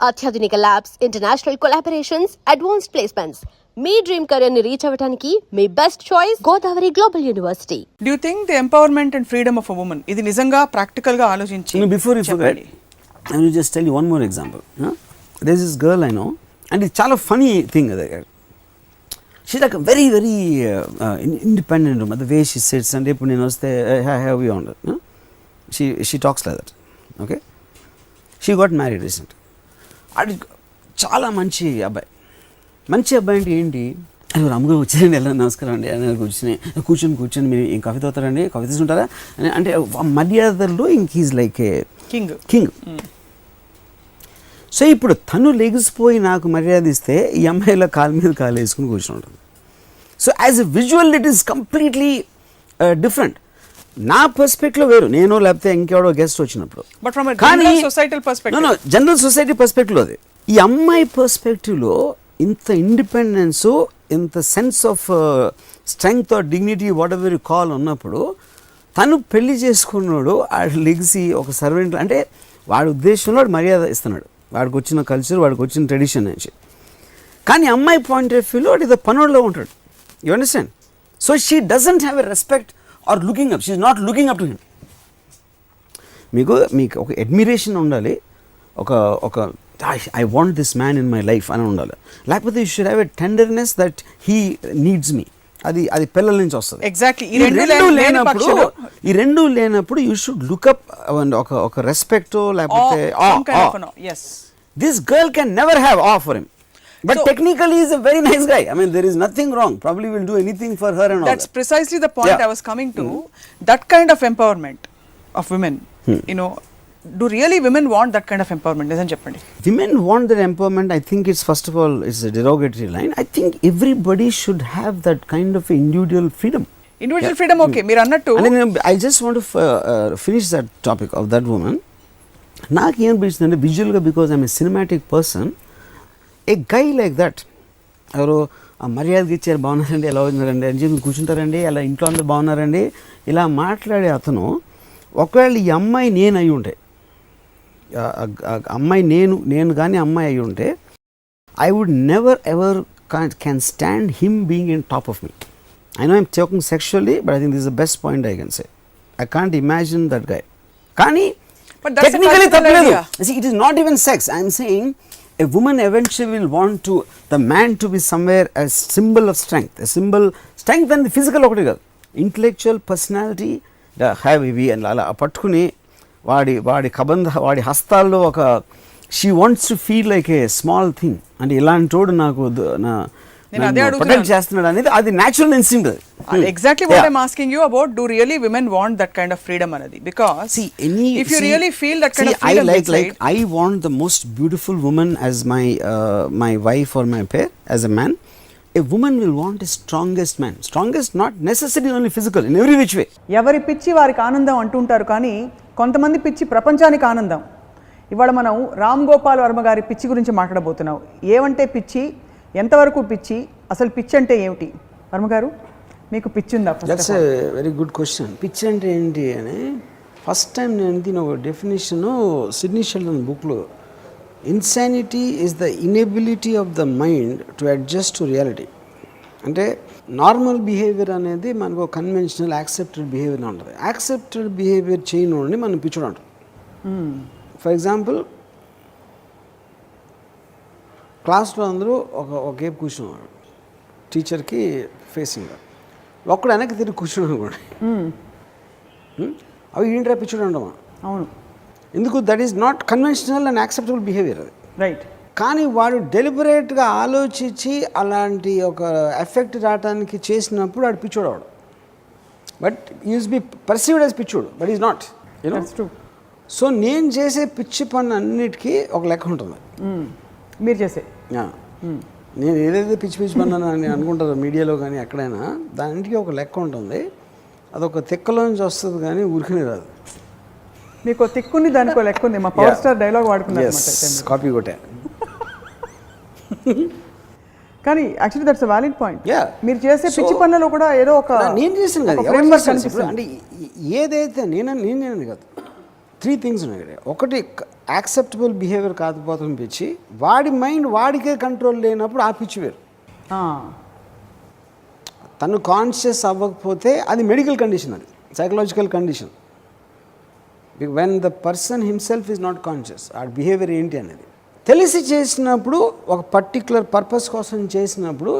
అత్యాధునిక labs, international collaborations, advanced placements. మీ dream career ని రీచ్ అవ్వడానికి మీ best choice Godavari global university. Do you think the empowerment and freedom of a woman ఇది నిజంగా practical గా ఆలోచించి before you forget, I will just tell you one more example. There's this girl I know, and it's చాలా funny thing. She's like a very independent woman. The way she sits and ఇప్పుడు నేను వస్తే how you on it. She talks like that. Okay, she got married recently. అది చాలా మంచి అబ్బాయి. మంచి అబ్బాయి అంటే ఏంటి, అది అమ్మగా వచ్చారండి, ఎలా నమస్కారం అండి అని కూర్చొని మీరు ఏం కాఫీ తాగుతారండి, కాఫీ తీసుకుంటారా అని అంటే మర్యాదల్లో ఇంక he's like a king. So ఇప్పుడు తను లెగిసిపోయి నాకు మర్యాద ఇస్తే ఈ అమ్మాయిల కాలు మీద కాలు వేసుకుని కూర్చొని ఉంటుంది. So as a visual it is completely different. నా పర్స్పెక్టివ్లో వేరు, నేను లేకపోతే ఇంకెవడో గెస్ట్ వచ్చినప్పుడు, కానీ జనరల్ సొసైటీ పర్స్పెక్టివ్లో అది. ఈ అమ్మాయి పర్స్పెక్టివ్లో ఇంత ఇండిపెండెన్స్, ఇంత sense of strength or dignity whatever you call ఉన్నప్పుడు తను పెళ్లి చేసుకున్నాడు, ఆడు లెగిసి ఒక సర్వెంట్ అంటే వాడి ఉద్దేశంలో వాడు మర్యాద ఇస్తున్నాడు, వాడికి వచ్చిన కల్చర్, వాడికి వచ్చిన ట్రెడిషన్ నుంచి. కానీ అమ్మాయి పాయింట్ ఆఫ్ వ్యూలో వాడు ఏదో పనుల్లో ఉంటాడు. You understand? So she doesn't have a respect or looking up, she is not looking up to him. మీకు ఒక అడ్మిరేషన్ ఉండాలి, ఒక I want this man in my life అని ఉండాలి. లేకపోతే you should have a tenderness that he needs me. అది పిల్లల నుంచి వస్తుంది. ఎగ్జాక్ట్లీ. ఈ రెండు లేనప్పుడు యూ షుడ్ లుక్ అప్ ఒక రెస్పెక్ట్, లేకపోతే this girl can never have off for him. But so, technically he is a very nice guy. I mean, there is nothing wrong. Probably will do anything for her and all that. That's precisely the point I was coming to. That kind of empowerment of women, you know, do really women want that kind of empowerment? Doesn't Japan? Women want that empowerment. I think it's, first of all, it's a derogatory line. I think everybody should have that kind of individual freedom. Individual freedom, okay. Meer annattu. And then I just want to finish that topic of that woman. Naaku em anpistundante visual ga, because I'm a cinematic person. A guy like that, ఎవరు మర్యాదకి ఇచ్చారు, బాగున్నారండి, ఎలా ఉన్నారండి అని చెప్పి కూర్చుంటారండి, అలా ఇంట్లో అందరూ బాగున్నారండి ఇలా మాట్లాడే అతను, ఒకవేళ ఈ అమ్మాయి నేను అయి ఉంటే, అమ్మాయి నేను కానీ అమ్మాయి అయి ఉంటే, I would never ever can stand him being in top of me. I know I'm talking sexually, but I think this the best point I can say. I can't imagine that guy. కానీ technically తప్పలేదు. It is not even sex. I'm saying a woman eventually will want to the man to be somewhere as symbol of strength, a symbol strength and the physical okati kaadu, intellectual personality have ivi and ala pattukuni vaadi kabandha vaadi hastallo oka, she wants to feel like a small thing and ilantodu naaku na నేను అదే అడుగుతున్నాను చేస్తున్నాడు అనేది అది natural instinct. Exactly what I'm asking you about, do really women want that kind of freedom అనేది? Because if you really feel that kind of freedom, I want the most beautiful woman as my wife or my pair. As a man, a woman will want a strongest man. Strongest not necessarily only physical, in every which way. ఎవరి పిచ్చి వారికి ఆనందం అంటుంటారు, కానీ కొంతమంది పిచ్చి ప్రపంచానికి ఆనందం. ఇవాళ మనం రామ్ గోపాల్ వర్మ గారి పిచ్చి గురించి మాట్లాడబోతున్నాం. ఏమంటే పిచ్చి, ఎంతవరకు పిచ్చి, అసలు పిచ్చి అంటే ఏమిటి? వర్మ గారు, మీకు పిచ్చి ఉందా? That's a very good question. పిచ్చి అంటే ఏంటి అని ఫస్ట్ టైం నేను దీని ఒక డెఫినేషను సిడ్నీ షెల్డన్ బుక్లో, insanity is the inability of the mind to adjust to reality. అంటే నార్మల్ బిహేవియర్ అనేది మనకు కన్వెన్షనల్ యాక్సెప్టెడ్ బిహేవియర్ ఉంటుంది. యాక్సెప్టెడ్ బిహేవియర్ చేయని మనం పిచ్చోడు అంటాం. ఫర్ ఎగ్జాంపుల్, క్లాస్లో అందరూ ఒకేపు కూర్చున్నాడు, టీచర్కి ఫేసింగ్గా, ఒక్కడు వెనక్కి తిరిగి కూర్చున్నాడు కూడా, అవి ఏంటి పిచ్చుడు ఉండమా? అవును. ఎందుకు? That is not conventional and acceptable behaviour అది. రైట్. కానీ వాడు డెలిబరేట్గా ఆలోచించి అలాంటి ఒక ఎఫెక్ట్ రావడానికి చేసినప్పుడు వాడు పిచ్చోడు అవడు. But use be perceived as పిచ్చోడు, but is not, you know. So నేను చేసే పిచ్చి పన్ను అన్నిటికీ ఒక లెక్క ఉంటుంది. మీరు చేసే నేను ఏదైతే పిచ్చి పన్నాను అని అనుకుంటారో మీడియాలో కానీ ఎక్కడైనా, దానికి ఒక లెక్క ఉంటుంది. అదొక తిక్కలో నుంచి వస్తుంది కానీ ఊరికనే రాదు. మీకు తిక్కుని దానికి లెక్క ఉంది. మా పవర్ స్టార్ డైలాగ్ వాడుకున్నారు, కాపీ కొట్టే. కానీ actually that's a valid point. మీరు చేసే పిచ్చి పనులలో కూడా ఏదో ఒక నేను చేసాను కదా. అంటే ఏదైతే నేను కాదు, 3 things ఉన్నాయి. ఒకటి యాక్సెప్టబుల్ బిహేవియర్ కాకపోతాం పిచ్చి, వాడి మైండ్ వాడికే కంట్రోల్ లేనప్పుడు ఆ పిచ్చి వేరు. తను కాన్షియస్ అవ్వకపోతే అది మెడికల్ కండిషన్, అది psychological condition. When the person himself is not conscious, ఆ బిహేవియర్ ఏంటి అనేది తెలిసి చేసినప్పుడు, ఒక పర్టిక్యులర్ పర్పస్ కోసం చేసినప్పుడు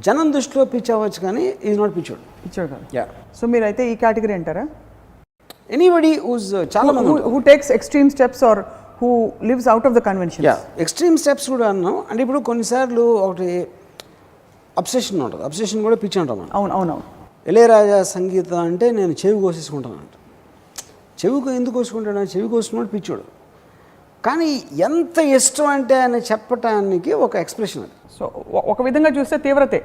జనం దృష్టిలో పిచ్చి అవ్వచ్చు, కానీ ఈజ్ నాట్ పిచ్చోడు. యా. సో మీరైతే ఈ కేటగిరీ అంటారా? ఎనీబడి హూస్ చాలా మంది who takes extreme steps or who lives out of the convention. Yeah, extreme steps కూడా అన్నాం. అంటే ఇప్పుడు కొన్నిసార్లు ఒకటి అబ్సెషన్ ఉంటుంది, అబ్సెషన్ కూడా పిచ్చి అంటాం మనం. అవును. ఇళయరాజా సంగీతం అంటే నేను చెవి కోసేసుకుంటాను అంట. చెవికి ఎందుకు కోసుకుంటాడు? చెవి కోసుకున్నాడు పిచ్చోడు. కానీ ఎంత ఇష్టం అంటే ఆయన చెప్పటానికి ఒక ఎక్స్ప్రెషన్ అది. సో ఒక విధంగా చూస్తే తీవ్రతే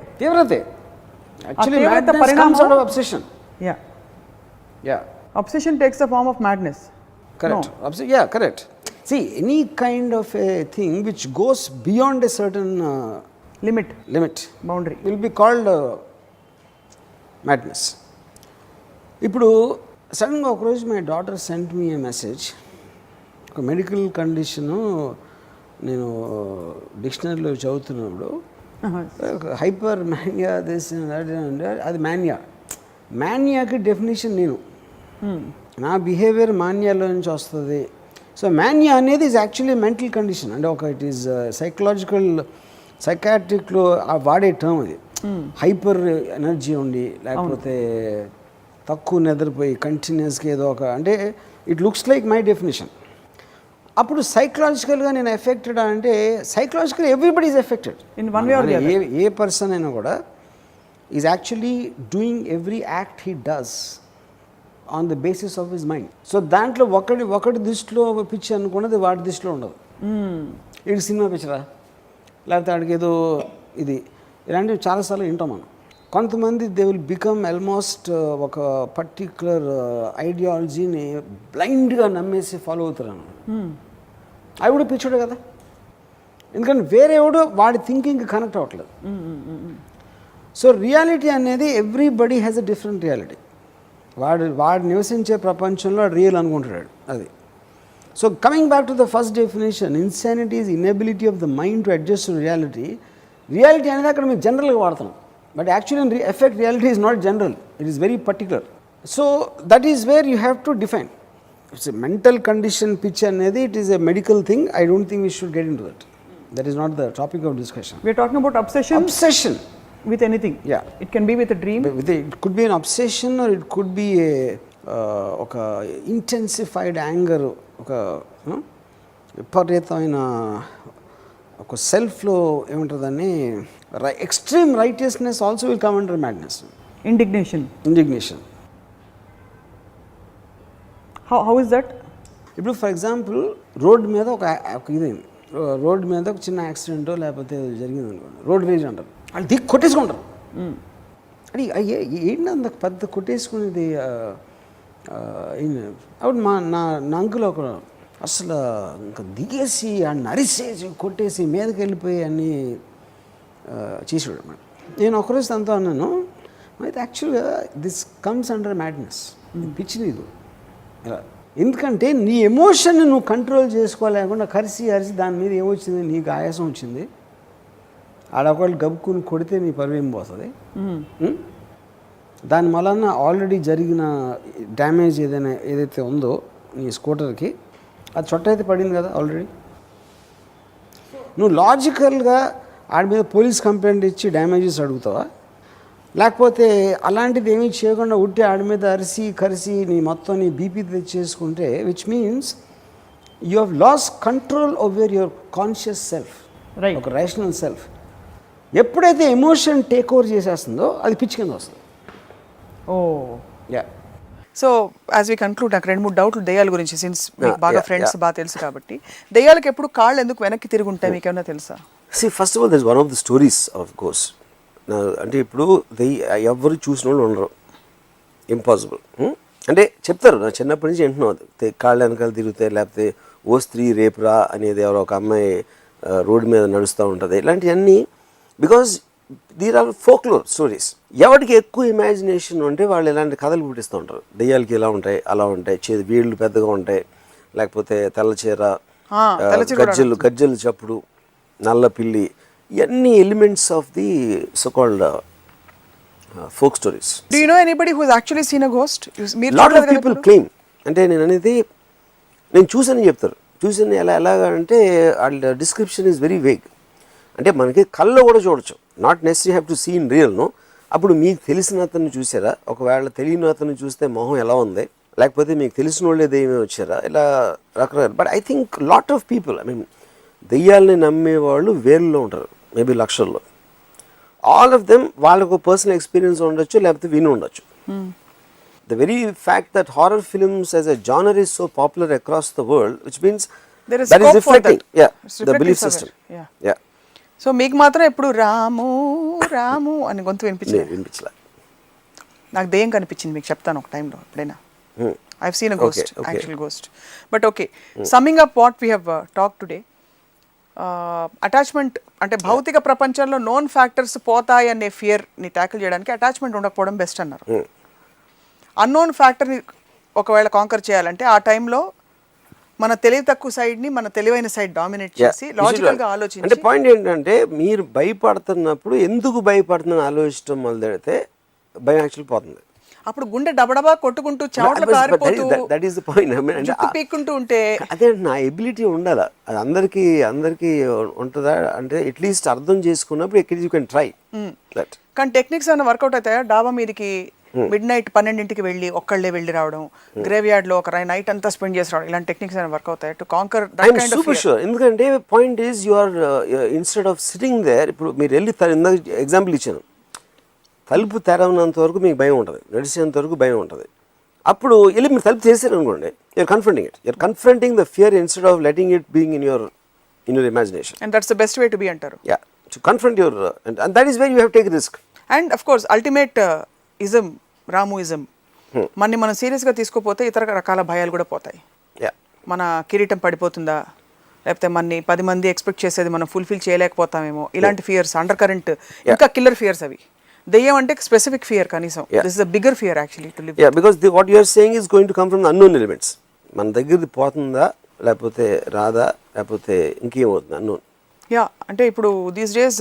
actually obsession. Yeah, obsession takes the form of madness. Correct. No. Yeah, correct. See, any kind of a thing which goes beyond a certain limit boundary will be called madness. ఇప్పుడు సడన్గా ఒకరోజు my daughter sent me A message. ఒక medical condition నేను డిక్షనరీలో చదువుతున్నప్పుడు hyper mania అది మానియాకి definition నేను, నా behaviour మాన్యాలో నుంచి వస్తుంది. సో మాన్యా అనేది ఈజ్ యాక్చువల్లీ మెంటల్ కండిషన్. అంటే ఒక ఇట్ ఈజ్ సైకాట్రిక్లో వాడే టర్మ్ అది. హైపర్ ఎనర్జీ ఉండి, లేకపోతే తక్కువ నిద్రపోయి కంటిన్యూస్గా ఏదో ఒక, అంటే it looks like my definition. అప్పుడు సైకలాజికల్గా నేను ఎఫెక్టెడ్ అంటే, psychological everybody is affected in one way or the other. ఏ పర్సన్ అయినా కూడా is actually doing every act he does on the basis of his mind. So దాంట్లో ఒకటి దృష్టిలో పిచ్చి అనుకున్నది వాడి దృష్టిలో ఉండదు. ఇది సినిమా పిచ్చరా, లేకపోతే ఆడికి ఏదో ఇది, ఇలాంటివి చాలాసార్లు వింటాం మనం. కొంతమంది దే విల్ బికమ్ ఆల్మోస్ట్ ఒక పర్టిక్యులర్ ఐడియాలజీని బ్లైండ్గా నమ్మేసి ఫాలో అవుతారు అన్నమాట. అవి కూడా పిచ్చుడే కదా, ఎందుకంటే వేరే ఎవడో వాడి థింకింగ్కి కనెక్ట్ అవ్వట్లేదు. సో రియాలిటీ అనేది everybody has a different reality. వాడు నివసించే ప్రపంచంలో రియల్ అనుకుంటున్నాడు అది. So coming back to the first definition, insanity is inability of the mind to adjust to reality. Reality అనేది అక్కడ మేము జనరల్గా వాడతాం, but actually effect reality is not general, it is very particular. So that is where you have to define. It's a mental condition pitch అనేది, it is a medical thing. I don't think we should get into that. That is not the topic of discussion. We're talking about obsession with anything. Yeah, it can be with a dream, it could be an obsession, or it could be a intensified anger, oka విపరీతమైన ఒక సెల్ఫ్లో ఏముంటుందని, extreme righteousness also will come under madness. indignation. How is that? ఇప్పుడు for example road మీద ఒక ఇదైంది, road మీద ఒక చిన్న యాక్సిడెంటో లేకపోతే జరిగింది అనుకోండి, రోడ్ రేజ్ అంటారు. వాళ్ళు దిగి కొట్టేసుకుంటారు. అది ఏంటి అంత పెద్ద కొట్టేసుకునేది? అప్పుడు నా అంకుల్ ఒక అసలు ఇంకా దిగేసి అన్ని అరిసేసి కొట్టేసి మీదకి వెళ్ళిపోయి అన్నీ చేసాడు అన్నమాట. నేను ఒకరోజు తనతో అన్నాను, అయితే యాక్చువల్గా దిస్ కమ్స్ అండర్ మ్యాడ్నెస్, పిచ్చి నీదు. ఎందుకంటే నీ ఎమోషన్ని నువ్వు కంట్రోల్ చేసుకోలేకుండా అరిసి దాని మీద ఏమొచ్చింది, నీకు ఆయాసం వచ్చింది, ఆడొకళ్ళు గబుక్కుని కొడితే నీ పరువేం పోతుంది. దాని వలన ఆల్రెడీ జరిగిన డ్యామేజ్ ఏదైతే ఉందో నీ స్కూటర్కి, అది చొట్ట అయితే పడింది కదా ఆల్రెడీ. నువ్వు లాజికల్గా ఆడి మీద పోలీస్ కంప్లైంట్ ఇచ్చి డ్యామేజెస్ అడుగుతావా? లేకపోతే అలాంటిది ఏమీ చేయకుండా ఉట్టి ఆడి మీద అరిసి కరిసి నీ బీపీ తెచ్చేసుకుంటే, which means you have loss control over your conscious self, ఒక రేషనల్ సెల్ఫ్. ఎప్పుడైతే ఎమోషన్ టేక్ ఓవర్ చేసేస్తుందో అది పిచ్చి కింద వస్తుంది. సో యాజ్ వి కన్క్లూడ్, నాకు 2-3 డౌట్లు దెయ్యాల గురించి, సిన్స్ మీకు బాగా ఫ్రెండ్స్ బాగా తెలుసు కాబట్టి. దెయ్యాలకు ఎప్పుడు కాళ్ళు ఎందుకు వెనక్కి తిరిగి ఉంటాయి, మీకు ఏమైనా తెలుసా? First of all that is one of the stories of course. అంటే ఇప్పుడు ఎవరు చూసిన వాళ్ళు ఉండరు, ఇంపాసిబుల్. అంటే చెప్తారు, నా చిన్నప్పటి నుంచి వింటున్నాం, కాళ్ళ వెనకాల తిరుగుతాయి, లేకపోతే ఓ స్త్రీ రేపురా అనేది ఎవరో ఒక అమ్మాయి రోడ్డు మీద నడుస్తూ ఉంటుంది, ఇలాంటివన్నీ. Because there are folklore stories. ఎవరికి ఎక్కువ ఇమాజినేషన్ ఉంటే వాళ్ళు ఇలాంటి కథలు పుట్టిస్తూ ఉంటారు. దెయ్యాలకి ఇలా ఉంటాయి, అలా ఉంటాయి, వీళ్ళు పెద్దగా ఉంటాయి, లేకపోతే తెల్ల చీర, తెల్ల చీర కూడా గజ్జలు చప్పుడు, నల్ల పిల్లి, ఇవన్నీ elements of the so called folk stories. Do you know anybody who has actually seen a ghost? మీరు లాట్ చూడలేదు ఆఫ్ కదా పీపుల్ ఎప్పుడు? క్లెయిమ్. అంటే నేను అనేది నేను చూసానని చెప్తారు. చూసాను ఎలాగా అంటే వాళ్ళ డిస్క్రిప్షన్ ఈజ్ వెరీ వేగ్. అంటే మనకి కళ్ళలో కూడా చూడొచ్చు, not necessary have to see in రియల్ను. అప్పుడు మీకు తెలిసిన అతన్ని చూసారా, ఒకవేళ తెలియని అతన్ని చూస్తే మొహం ఎలా ఉంది, లేకపోతే మీకు తెలిసిన వాళ్ళే దెయ్యమే వచ్చారా, ఇలా రకరకాల. But I think lot of people, I mean దెయ్యాలని నమ్మేవాళ్ళు వేరులో ఉంటారు, మేబీ లక్షల్లో. ఆల్ ఆఫ్ దెమ్ వాళ్ళకు పర్సనల్ ఎక్స్పీరియన్స్ ఉండొచ్చు, లేకపోతే విని ఉండొచ్చు. The very fact that horror films as a genre is so popular across the world, which means There is that is scope for reflecting, that. yeah, It's the reflecting belief somewhere. system. Yeah. Yeah. So మీకు మాత్రం ఎప్పుడు రాము రాము అని గొంతు వినిపించింది. వినిపించలే. నాకు దెయ్యం కనిపించింది, మీకు చెప్తాను ఒక టైంలో ఎప్పుడైనా. I seen a ghost, okay. Actual ghost. But okay, summing up what we have talk today, attachment అంటే భౌతిక ప్రపంచంలో నోన్ ఫ్యాక్టర్స్ పోతాయి అనే ఫియర్ని ట్యాకిల్ చేయడానికి అటాచ్మెంట్ ఉండకపోవడం బెస్ట్ అన్నారు. అన్నోన్ ఫ్యాక్టర్ని ఒకవేళ కాంకర్ చేయాలంటే ఆ టైంలో మన తెలివి తక్కువ సైడ్ని మన తెలివైన సైడ్ డామినేట్ చేసి లాజికల్గా అంటే ఆలోచించి. పాయింట్ ఏంటంటే మీరు భయపడుతున్నప్పుడు ఎందుకు భయపడుతుందని ఆలోచించడం మొదలెడితే భయం యాక్చువల్ పోతుంది. అప్పుడు గుండె డబడబా కొట్టుకుంటూ చెమటలు కారిపోతూ దట్ ఈస్ ద పాయింట్. అంటే జుట్టు పీక్కుంటూ ఉంటే అదే నా ఎబిలిటీ ఉండాలా, అది అందరికీ ఉంటుందా అంటే అట్లీస్ట్ అర్థం చేసుకున్నప్పుడు ఎక్కడ యూ కెన్ ట్రై దట్. కానీ టెక్నిక్స్ ఏమైనా వర్కౌట్ అవుతాయా? డాబా మీదకి మిడ్ నైట్ 12ంటికి వెళ్ళి ఒక్కళ్ళే వెళ్ళి రావడం, గ్రేవ్ యార్డ్ లో ఒక నైట్ అంతా స్పెండ్ చేసి రావడం, ఇలాంటి టెక్నిక్స్ ఏమైనా వర్క్ అవుతాయి to conquer that kind of super sure. ఎందుకంటే point is you are instead of sitting there. ఇప్పుడు మీరు వెళ్ళి ఇందాక ఎగ్జాంపుల్ ఇచ్చాను, తలుపు తెరవనంత వరకు మీకు భయం ఉంటుంది, నడిచేంత వరకు భయం ఉంటుంది. అప్పుడు వెళ్ళి మీరు తలుపు చేశారు అనుకోండి, you're confronting it, you're confronting the fear instead of letting it being in your imagination. And that's the best way to be అంటారు. Yeah, to confront your, and that is where you have take risk. And of course ultimate ism, Ramuism, మనని మనం సీరియస్గా తీసుకోపోతే ఇతర రకాల భయాలు కూడా పోతాయి. Yeah, మన కిరీటం పడిపోతుందా, లేకపోతే మనని 10 మంది ఎక్స్పెక్ట్ చేసేది మనం ఫుల్ఫిల్ చేయలేకపోతామేమో, ఇలాంటి ఫియర్స్ అండర్ కరెంట్, ఇంకా కిల్లర్ ఫియర్స్ అవి. దెయ్యం అంటే స్పెసిఫిక్ ఫియర్ కనీసం, this is a bigger fear actually to live. Yeah, because what you are saying is going to come from the unknown elements. మన దగ్గరది పోతుందా, లేకపోతే రాదా, లేకపోతే ఇంకేమవుతుంది అన్నోన్. యా, అంటే ఇప్పుడు these days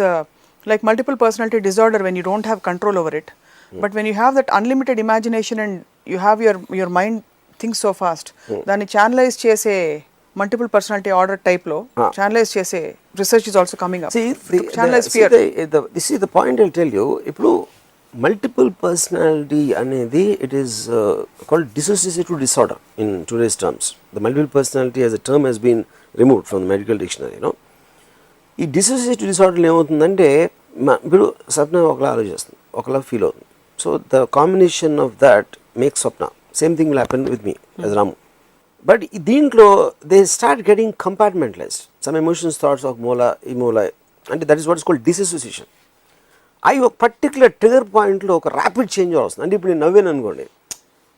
like multiple personality disorder, when you don't have control over it, but when you have that unlimited imagination and you have your mind thinks so fast, దాన్ని channelise చేసే multiple personality order టైప్లో channelise చేసే research is also coming up. Channelise fear. This is the point I tell you. ఇప్పుడు multiple personality అనేది it is called dissociative disorder in today's terms. The multiple personality as a term has been removed from the medical dictionary. No, ఈ dissociative డిసార్డర్లో ఏమవుతుందంటే ఇప్పుడు స్వప్న ఒకలా ఆలోచిస్తుంది, ఒకలా feel అవుతుంది. So the combination of that makes Swapna. Same thing will happen with me as Ramu. But దీంట్లో they start getting compartmentalised. Some emotions, thoughts of మూల ఈ మూల, అంటే that is what is called dissociation. అవి ఒక పర్టికులర్ ట్రిగర్ పాయింట్లో ఒక ర్యాపిడ్ చేంజ్ వస్తుంది. అంటే ఇప్పుడు నేను నవ్వాను అనుకోండి,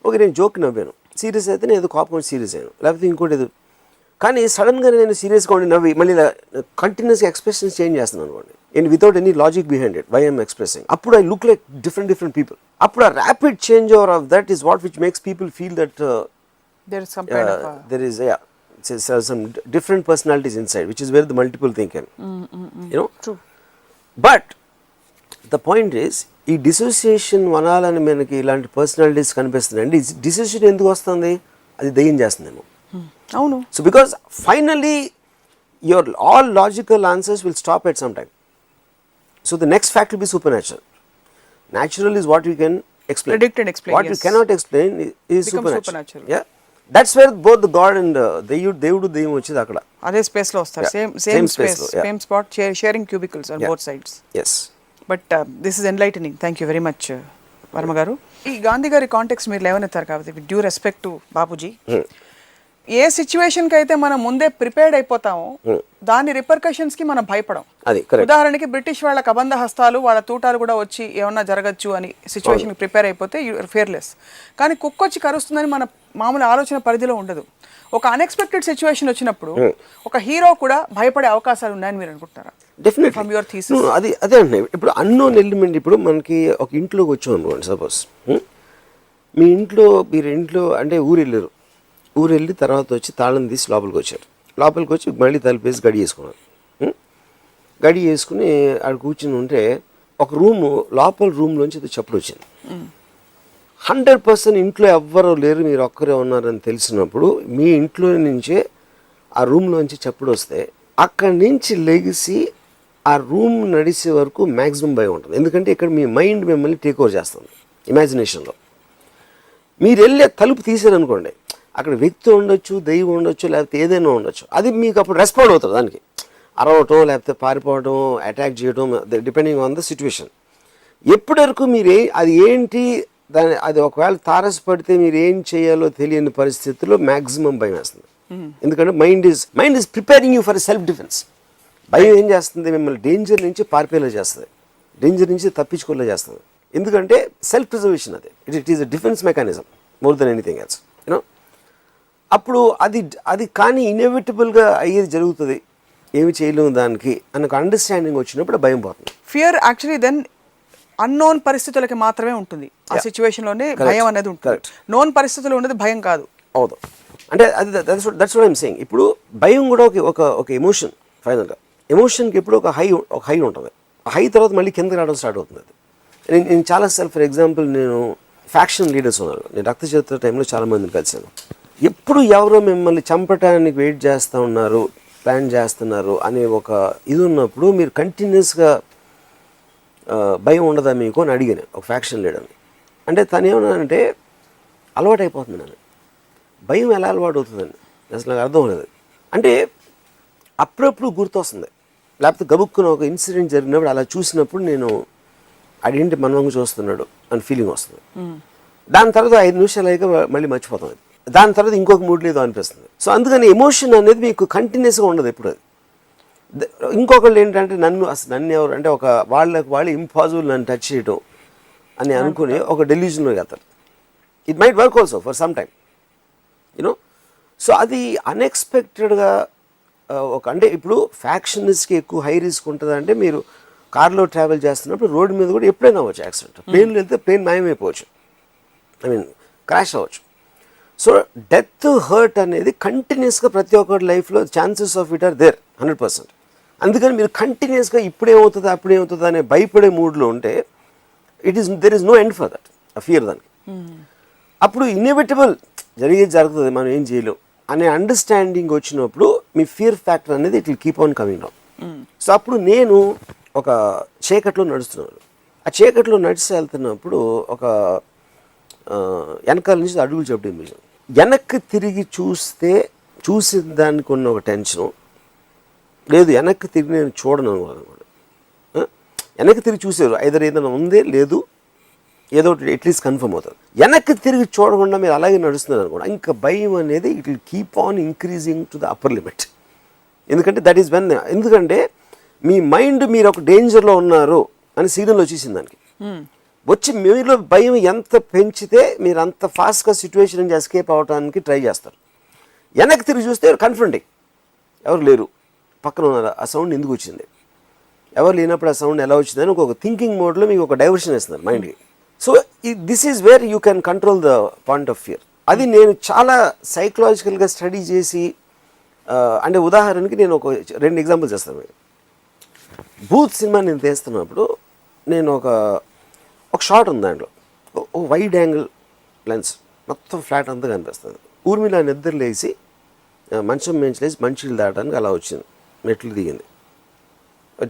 ఓకే నేను జోక్ నవ్వాను, సీరియస్ అయితే నేను ఏదో కోపం సీరియస్ అయ్యాను, లేకపోతే ఇంకోటి ఏదో. కానీ సడన్గా నేను సీరియస్గా ఉండి నవ్వి మళ్ళీ కంటిన్యూస్గా ఎక్స్ప్రెషన్స్ చేంజ్ చేస్తున్నాను అనుకోండి, and without any logic behind it, why I'm expressing. అప్పుడు I look like different people. అప్పుడు ఆ rapid change over of that is what which makes people feel that there is some kind of there is some different personalities inside, which is where the multiple thing can, you know. True. But the point is, ఈ dissociation వనాలని మనకి ఇలాంటి personalities కనిపిస్తుంది. అండి dissociation ఎందుకు వస్తుంది, అది దయ్యం చేస్తుందేమో. అవును. So because finally your all logical answers will stop at some time. So the next fact will be supernatural. Natural is what you can explain. Predict and explain, What yes. you cannot explain is Becomes supernatural. supernatural. Yeah, that's where both the God and దేవుడు దెయ్యం వచ్చేది అక్కడ. అదే space లో వస్తారు, Yeah. Same Same space space, లో, yeah. Same spot, sharing cubicles on both sides. Yes. But this is enlightening. Thank you very much Varma garu. ఈ గాంధీ గారి కాంటెక్స్ట్ మీరు లేవనెత్తారు కాబట్టి with due respect to Bapuji, ఏ సిచ్యువేషన్కి అయితే మనం ముందే ప్రిపేర్డ్ అయిపోతామో దాని రిపర్కషన్స్ కి మనం భయపడం. అది correct. ఉదాహరణకి బ్రిటిష్ వాళ్ళ కబంధ హస్తాలు, వాళ్ళ తూటాలు కూడా వచ్చి ఏమన్నా జరగచ్చు అని సిచ్యువేషన్ ప్రిపేర్ అయిపోతే యూఆర్ ఫియర్లెస్. కానీ కుక్క వచ్చి కరుస్తుందని మన మామూలు ఆలోచన పరిధిలో ఉండదు. ఒక అన్ఎక్స్పెక్టెడ్ సిచ్యువేషన్ వచ్చినప్పుడు ఒక హీరో కూడా భయపడే అవకాశాలు ఉన్నాయని మీరు అనుకుంటున్నారా? డెఫినెట్లీ. From your thesis. అదే అంటున్నాయి. ఇప్పుడు అన్నోన్ ఎలిమెంట్, ఇప్పుడు మనకి ఒక ఇంట్లోకి వచ్చాం అనుకోండి, సపోజ్ మీ ఇంట్లో మీరు అంటే ఊరు వెళ్ళారు, ఊరు వెళ్ళి తర్వాత వచ్చి తాళం తీసి లోపలికి వచ్చారు. లోపలికి వచ్చి మళ్ళీ తలుపేసి గడి వేసుకున్నారు. గడి వేసుకుని ఆడ కూర్చుని ఉంటే ఒక లోపల రూమ్లోంచి అది చప్పుడు వచ్చింది. 100% ఇంట్లో ఎవ్వరూ లేరు, మీరు ఒక్కరే ఉన్నారని తెలిసినప్పుడు మీ ఇంట్లో నుంచే ఆ రూమ్లోంచి చప్పుడు వస్తే అక్కడి నుంచి లెగిసి ఆ రూమ్ నడిచే వరకు మ్యాక్సిమం భయం ఉంటుంది. ఎందుకంటే ఇక్కడ మీ మైండ్ మిమ్మల్ని టేక్ ఓవర్ చేస్తుంది ఇమాజినేషన్లో. మీరు వెళ్ళే తలుపు తీసారనుకోండి, అక్కడ వ్యక్తి ఉండొచ్చు, దైవం ఉండొచ్చు, లేకపోతే ఏదైనా ఉండొచ్చు. అది మీకు అప్పుడు రెస్పాండ్ అవుతుంది దానికి, అరవటం లేకపోతే పారిపోవడం, అటాక్ చేయడం, డిపెండింగ్ ఆన్ ద సిచ్యువేషన్. ఎప్పటి వరకు మీరు అది ఏంటి అది ఒకవేళ తారసపడితే మీరు ఏం చేయాలో తెలియని పరిస్థితుల్లో మ్యాక్సిమం భయం వేస్తుంది. ఎందుకంటే mind is preparing you for self defence. భయం ఏం చేస్తుంది, మిమ్మల్ని డేంజర్ నుంచి పారిపోయేలా చేస్తుంది, డేంజర్ నుంచి తప్పించుకోలేలా చేస్తుంది. ఎందుకంటే సెల్ఫ్ ప్రిజర్వేషన్ అది. It is a defence mechanism more than anything else. You know, అప్పుడు అది కానీ ఇన్ఎవిటబుల్గా అయ్యేది జరుగుతుంది, ఏమి చేయలేము దానికి అన్న అండర్స్టాండింగ్ వచ్చినప్పుడు భయం పోతుంది. ఫియర్ యాక్చువల్లీ దెన్ అన్నోన్ పరిస్థితులకి మాత్రమే ఉంటుంది. ఆ సిచ్యువేషన్లోనే భయం అనేది ఉంటుంది. నోన్ పరిస్థితులు ఉండేది భయం కాదు. అవును, అంటే అది దట్స్ వాట్ ఐమ్ సేయింగ్. ఇప్పుడు భయం కూడా ఒక ఎమోషన్. ఫైనల్గా ఎమోషన్కి ఎప్పుడు ఒక హై ఉంటుంది. ఆ హై తర్వాత మళ్ళీ కిందకి రావడం స్టార్ట్ అవుతుంది. అది నేను చాలా ఫర్ ఎగ్జాంపుల్ నేను ఫ్యాక్షన్ లీడర్స్ ఉన్నారు, నేను రక్తచరిత్ర టైంలో చాలామందిని కలిసాను. ఎప్పుడు ఎవరో మిమ్మల్ని చంపటానికి వెయిట్ చేస్తూ ఉన్నారు, ప్లాన్ చేస్తున్నారు అనే ఒక ఇది ఉన్నప్పుడు మీరు కంటిన్యూస్గా భయం ఉండదా మీకు అని అడిగాను ఒక ఫ్యాక్షన్ లీడర్ని. అంటే తను ఏమన్నానంటే అలవాటు అయిపోతుంది నన్ను. భయం ఎలా అలవాటు అవుతుందండి అసలు నాకు అర్థం లేదు. అంటే అప్పుడప్పుడు గుర్తొస్తుంది, లేకపోతే గబుక్కున ఒక ఇన్సిడెంట్ జరిగినప్పుడు అలా చూసినప్పుడు నేను అదేంటి మనవంగా చూస్తున్నాడు అని ఫీలింగ్ వస్తుంది. దాని తర్వాత 5 నిమిషాలు అయ్యాక మళ్ళీ మర్చిపోతాం. దాని తర్వాత ఇంకొక మూడ్ లేదో అనిపిస్తుంది. సో అందుకని ఎమోషన్ అనేది మీకు కంటిన్యూస్గా ఉండదు ఎప్పుడు. అది ఇంకొకళ్ళు ఏంటంటే నన్ను ఎవరు అంటే ఒక వాళ్ళు ఇంపాసిబుల్ నన్ను టచ్ చేయడం అని అనుకుని ఒక డెల్యూజన్లోకి వెళ్తారు. It might work also for some time, you know. So అది అన్ఎక్స్పెక్టెడ్గా అంటే ఇప్పుడు ఫ్యాక్షనిస్ట్కి ఎక్కువ హై రిస్క్ ఉంటుంది. అంటే మీరు కార్లో ట్రావెల్ చేస్తున్నప్పుడు రోడ్డు మీద కూడా ఎప్పుడైనా అవ్వచ్చు యాక్సిడెంట్. ప్లేన్లో వెళ్తే ప్లేన్ మాయమైపోవచ్చు, క్రాష్ అవ్వచ్చు. సో డెత్, హర్ట్ అనేది కంటిన్యూస్గా ప్రతి ఒక్కరి లైఫ్లో chances of it are there 100%. అందుకని మీరు కంటిన్యూస్గా ఇప్పుడేమవుతుంది అప్పుడేమవుతుంది అనే భయపడే మూడ్లో ఉంటే there is no end for that, ఆ ఫియర్ దానికి. అప్పుడు ఇన్ఎవిటబుల్ జరుగుతుంది, మనం ఏం చేయలేం అనే అండర్స్టాండింగ్ వచ్చినప్పుడు మీ ఫియర్ ఫ్యాక్టర్ అనేది it will keep on coming down. So అప్పుడు నేను ఒక చీకట్లో నడుస్తున్నాను. ఆ చీకట్లో నడిచి వెళ్తున్నప్పుడు ఒక వెనకాల నుంచి అడుగులు చెప్పడం విషయం. వెనక్కి తిరిగి చూసిన దానికి ఉన్న ఒక టెన్షను లేదు, వెనక్కి తిరిగి నేను చూడను అనుకోండి. వెనక్కి తిరిగి చూసారు ఐదర్ ఏదైనా ఉందే లేదు, ఏదో ఒకటి అట్లీస్ట్ కన్ఫర్మ్ అవుతుంది. వెనక్కి తిరిగి చూడకుండా మీరు అలాగే నడుస్తున్నారు అనుకోండి, ఇంకా భయం అనేది it will keep on increasing to the upper limit. ఎందుకంటే దట్ ఈస్ వెన్, ఎందుకంటే మీ మైండ్ మీరు ఒక డేంజర్లో ఉన్నారు అని సిగ్నల్ వచ్చేసింది దానికి. వచ్చి మీలో భయం ఎంత పెంచితే మీరు అంత ఫాస్ట్గా సిచ్యువేషన్ నుంచి ఎస్కేప్ అవడానికి ట్రై చేస్తారు. వెనక్కి తిరిగి చూస్తే కన్ఫ్రంటింగ్, ఎవరు లేరు, పక్కన ఉన్నారు, ఆ సౌండ్ ఎందుకు వచ్చింది, ఎవరు లేనప్పుడు ఆ సౌండ్ ఎలా వచ్చిందని ఒక థింకింగ్ మోడ్లో మీకు ఒక డైవర్షన్ ఇస్తున్నారు మైండ్కి. So this is where you can control the point of fear. అది నేను చాలా సైకలాజికల్గా స్టడీ చేసి, అంటే ఉదాహరణకి నేను ఒక 2 ఎగ్జాంపుల్స్ చేస్తాను. భూత్ సినిమా నేను తీస్తున్నప్పుడు నేను ఒక షాట్ ఉంది, దాంట్లో ఒక వైడ్ యాంగిల్ లెన్స్, మొత్తం ఫ్లాట్ అంతా కనిపిస్తుంది. ఊర్మిళ నిద్ర లేచి మంచం మేంచి లేచి మంచిలు దాటడానికి అలా వచ్చింది, మెట్లు దిగింది,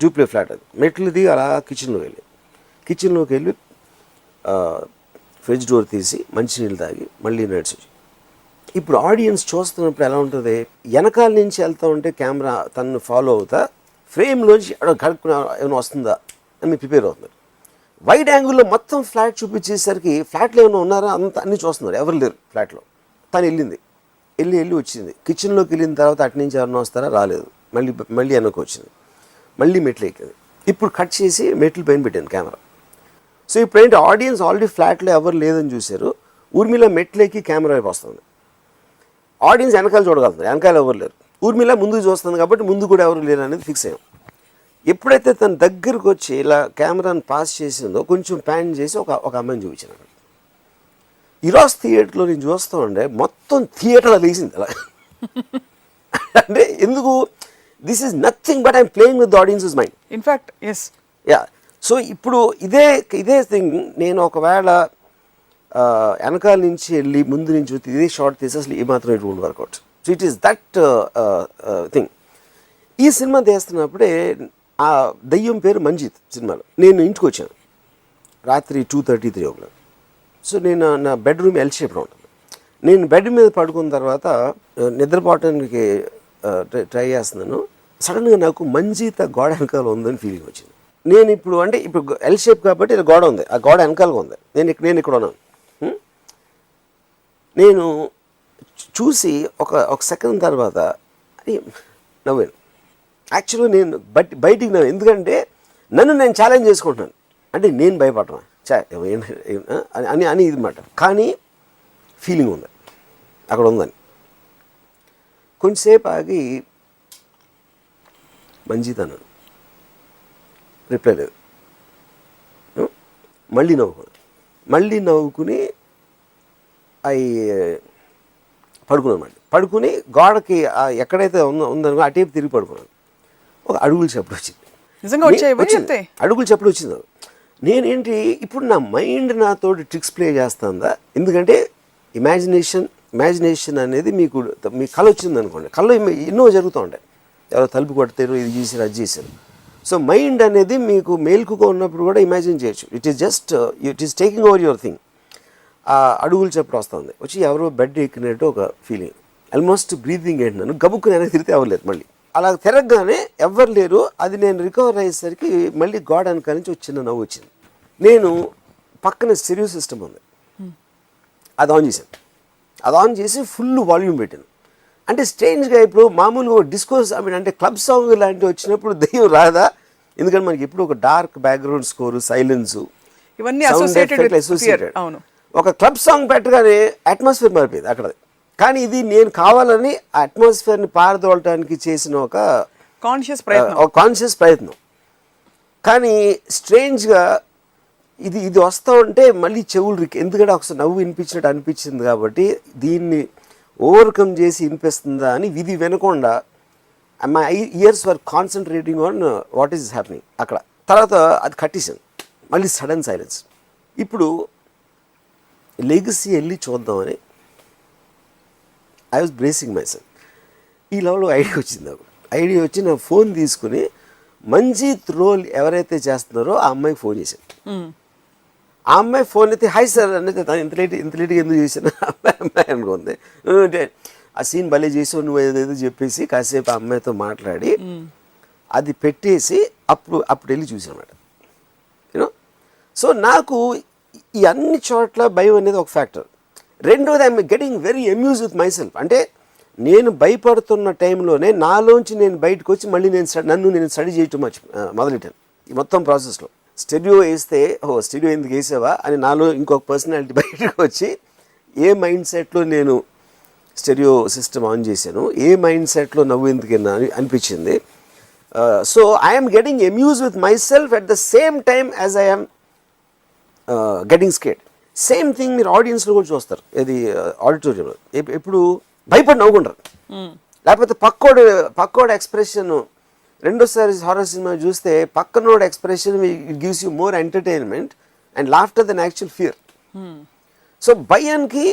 జూప్లే ఫ్లాట్ అది. మెట్లు దిగి అలా కిచెన్లోకి వెళ్ళి ఫ్రిడ్జ్ డోర్ తీసి మంచినీళ్ళు తాగి మళ్ళీ నడిచి. ఇప్పుడు ఆడియన్స్ చూస్తున్నప్పుడు ఎలా ఉంటుంది, వెనకాల నుంచి వెళ్తూ ఉంటే కెమెరా తనను ఫాలో అవుతా ఫ్రేమ్లోంచి గడుపుకున్న ఏమైనా వస్తుందా అని మీరు ప్రిపేర్ అవుతున్నారు. వైడ్ యాంగిల్లో మొత్తం ఫ్లాట్ చూపించేసరికి ఫ్లాట్లో ఏమైనా ఉన్నారా అన్నీ చూస్తున్నారు, ఎవరు లేరు ఫ్లాట్లో. తను వెళ్ళి వచ్చింది, కిచెన్లోకి వెళ్ళిన తర్వాత అటు నుంచి ఎవరైనా వస్తారా, రాలేదు, మళ్ళీ వెనక్కి వచ్చింది, మళ్ళీ మెట్లు ఎక్కింది. ఇప్పుడు కట్ చేసి మెట్లు పైన పెట్టాను కెమెరా. సో ఇప్పుడు ఏంటి, ఆడియన్స్ ఆల్రెడీ ఫ్లాట్లో ఎవరు లేదని చూశారు, ఊర్మిళ మెట్లు ఎక్కి కెమెరా వైపు వస్తుంది. ఆడియన్స్ వెనకాల చూడగలుగుతారు, వెనకాల ఎవరు లేరు. ఊర్మిళ ముందుకు చూస్తుంది కాబట్టి ముందు కూడా ఎవరు లేరు అనేది ఫిక్స్ అయ్యాం. ఎప్పుడైతే తన దగ్గరకు వచ్చి ఇలా కెమెరాను పాస్ చేసిందో కొంచెం ప్యాన్ చేసి ఒక అమ్మాయిని చూపించాను. ఈరోజు థియేటర్లో నేను చూస్తూ ఉండే మొత్తం థియేటర్ లేచింది అలా. అంటే ఎందుకు, this is nothing but I'm playing with the audience's mind. In fact yes. Yeah, so ఇప్పుడు ఇదే థింగ్ నేను ఒకవేళ వెనకాల నుంచి వెళ్ళి ముందు నుంచి ఇదే షార్ట్ తీసి అసలు ఏమాత్రం it won't work out. So it is that thing. ఈ సినిమా తీస్తున్నప్పుడే ఆ దయ్యం పేరు మంజిత్ సినిమాలో. నేను ఇంటికి వచ్చాను రాత్రి 2:33 o'clock. సో నేను నా బెడ్రూమ్ ఎల్ షేప్లో ఉంటుంది. నేను బెడ్ మీద పడుకున్న తర్వాత నిద్రపోవటానికి ట్రై చేస్తున్నాను. సడన్గా నాకు మంజిత్ గోడ వెనకాల ఉందని ఫీలింగ్ వచ్చింది. నేను ఇప్పుడు ఎల్ షేప్ కాబట్టి ఇలా గోడ ఉంది, ఆ గోడ వెనకాలగా ఉంది. నేను ఇక్కడ ఉన్నాను. నేను చూసి ఒక సెకండ్ తర్వాత నవ్వాను. యాక్చువల్గా నేను బయటికి నవ్వు, ఎందుకంటే నన్ను నేను ఛాలెంజ్ చేసుకుంటున్నాను. అంటే నేను భయపడను అని ఇది మాట, కానీ ఫీలింగ్ ఉంది అక్కడ ఉందని. కొంచెంసేపు ఆగి మంజిత్ అన్నాను. రిప్లై లేదు. మళ్ళీ నవ్వుకుని పడుకున్నాను. పడుకుని గోడకి ఎక్కడైతే ఉందనుకో ఆ టేపు తిరిగి పడుకున్నాను. ఒక అడుగులు చప్పుడు వచ్చింది. అడుగులు చప్పుడు వచ్చింది. నేనేంటి ఇప్పుడు నా మైండ్ నాతో ట్రిక్స్ ప్లే చేస్తుందా? ఎందుకంటే ఇమాజినేషన్ అనేది మీ కళ వచ్చింది అనుకోండి, కళ్ళు ఎన్నో జరుగుతూ ఉంటాయి. ఎవరో తలుపు కొడతారు, ఇది చేశారు, అది చేశారు. సో మైండ్ అనేది మీకు మేల్కుగా ఉన్నప్పుడు కూడా ఇమాజిన్ చేయొచ్చు. It is taking over your thing. ఆ అడుగులు చప్పుడు వస్తుంది, వచ్చి ఎవరో బెడ్ ఎక్కినట్టు ఒక ఫీలింగ్. ఆల్మోస్ట్ బ్రీతింగ్ ఏంటన్నాను, గబుక్కుని వెనక్కి తిరిగితే ఎవరు లేదు. మళ్ళీ అలా తిరగగానే ఎవరు లేరు. అది నేను రికవర్ అయ్యేసరికి మళ్ళీ గోడ వెనక నుంచి చిన్న నవ్వు వచ్చింది. నేను పక్కన స్టెరియో సిస్టమ్ ఉంది, అది ఆన్ చేశాను. అది ఆన్ చేసి ఫుల్ వాల్యూమ్ పెట్టాను. అంటే స్ట్రేంజ్గా ఇప్పుడు మామూలుగా డిస్కోస్ అంటే క్లబ్ సాంగ్ లాంటివి వచ్చినప్పుడు దెయ్యం రాదా? ఎందుకంటే మనకి ఎప్పుడు ఒక డార్క్ బ్యాక్గ్రౌండ్ స్కోరు, సైలెన్సు, ఇవన్నీ అసోసియేటెడ్. ఒక క్లబ్ సాంగ్ పెట్టగానే అట్మాస్ఫియర్ మారిపోయింది అక్కడ. కానీ ఇది నేను కావాలని ఆ అట్మాస్ఫియర్ని పారదోలటానికి చేసిన ఒక కాన్షియస్ ప్రయత్నం. కానీ స్ట్రేంజ్గా ఇది వస్తూ ఉంటే మళ్ళీ చెవులు ఎందుకంటే ఒకసారి నవ్వు వినిపించినట్టు అనిపించింది కాబట్టి దీన్ని ఓవర్కమ్ చేసి వినిపిస్తుందా అని విధి వినకుండా my years were concentrating on what is happening అక్కడ. తర్వాత అది కట్టేసాను, మళ్ళీ సడన్ సైలెన్స్. ఇప్పుడు లెగసీ వెళ్ళి చూద్దామని I was bracing my self. ఈ లెవెల్లో ఐడియా వచ్చింది నాకు. ఐడియా వచ్చి నా ఫోన్ తీసుకుని మంజిత్ రోల్ ఎవరైతే చేస్తున్నారో ఆ అమ్మాయికి ఫోన్ చేశాను. ఆ అమ్మాయి ఫోన్ అయితే హాయ్ సార్ అనేది ఇంత లేట్గా ఎందుకు చేశాను అమ్మాయి అనుకుంది. ఆ సీన్ భలే చేసావు నువ్వు ఏదేదో చెప్పేసి కాసేపు ఆ అమ్మాయితో మాట్లాడి అది పెట్టేసి అప్పుడు వెళ్ళి చూసాను అన్నమాట. యూనో, సో నాకు ఈ అన్ని చోట్ల భయం అనేది ఒక ఫ్యాక్టర్. రెండోది I'm getting very amuse with my self. అంటే నేను భయపడుతున్న టైంలోనే నాలోంచి నేను బయటకు వచ్చి మళ్ళీ నన్ను స్టడీ చేయటం మొదలెట్టాను. ఈ మొత్తం ప్రాసెస్లో స్టెరియో వేస్తే స్టెరియో ఎందుకు వేసావా అని నాలో ఇంకొక పర్సనాలిటీ బయటకు వచ్చి ఏ మైండ్ సెట్లో నేను స్టెరియో సిస్టమ్ ఆన్ చేశాను, ఏ మైండ్ సెట్లో నవ్వు ఎందుకన్నా అనిపించింది. So I'm getting amuse with my self at the same time as I'm getting scared. Same thing మీరు ఆడియన్స్లో కూడా చూస్తారు. ఇది ఆడిటోరియంలో ఎప్పుడు భయపడి నవ్వుకుంటారు, లేకపోతే పక్కోడు ఎక్స్ప్రెషన్. రెండోసారి హారర్ సినిమా చూస్తే పక్కనోడు expression it gives you more entertainment and laughter then actual fear. So భయానికి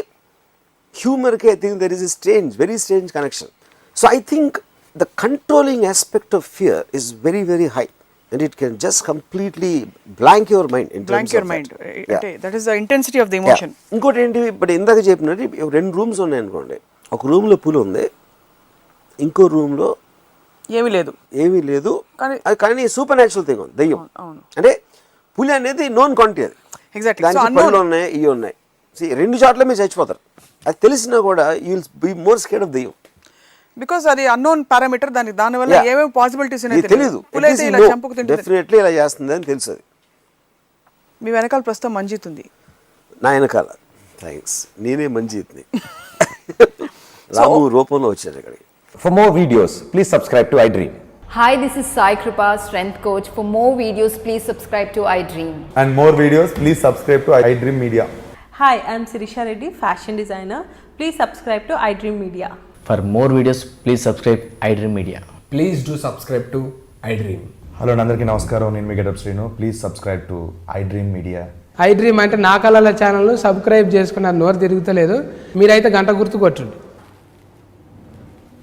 హ్యూమర్కి I think there is a very strange connection. So I think the controlling aspect of fear is very very high and it can just completely blank your mind in terms of that. That is the intensity of the emotion. ఇంకోటి ఏంటి, ఇప్పుడు ఇందాక చెప్పినట్టు 2 rooms ఉన్నాయి అనుకోండి. ఒక రూమ్లో పులి ఉంది, ఇంకో రూమ్లో ఏమీ లేదు. కానీ సూపర్ న్యాచురల్ థింగ్ ఉంది, దెయ్యం. అంటే పులి అనేది నోన్ క్వాంటిటీ, అది దానికి పళ్ళు ఉన్నాయి, ఇవి ఉన్నాయి. రెండు చోట్ల మీరు చచ్చిపోతారు. అది తెలిసినా కూడా you will be more scared of దెయ్యం. బికాస్ అది అన్నోన్ పారామీటర్, దానివల్ల ఏమేమి పాసిబిలిటీస్ తెలియదు. డెఫినెట్లీ ఇలా చేస్తుంది అని తెలుసు. అది మీ వెనకాల ప్రస్తుతం మంజిత్ ఉంది. నా వెనకాల థ్యాంక్స్, నేనే మంజిత్ని. రాము రూపంలో వచ్చారు ఇక్కడికి. For more videos, please subscribe to iDream. Hi, this is Sai Kripa, Strength Coach. For more videos, please subscribe to iDream. And more videos, please subscribe to iDream Media. Hi, I'm Sirisha Reddy, fashion designer. Please subscribe to iDream Media. For more videos, please subscribe iDream Media. Please do subscribe to iDream. Hello అందరికీ నమస్కారం, నేను మీ getup Srinu. Please subscribe to iDream media. iDream అంటే నా కళల ఛానల్ను subscribe చేసుకున్న నోరు తిరుగుతలేదు, మీరైతే గంట గుర్తు కొట్టండి.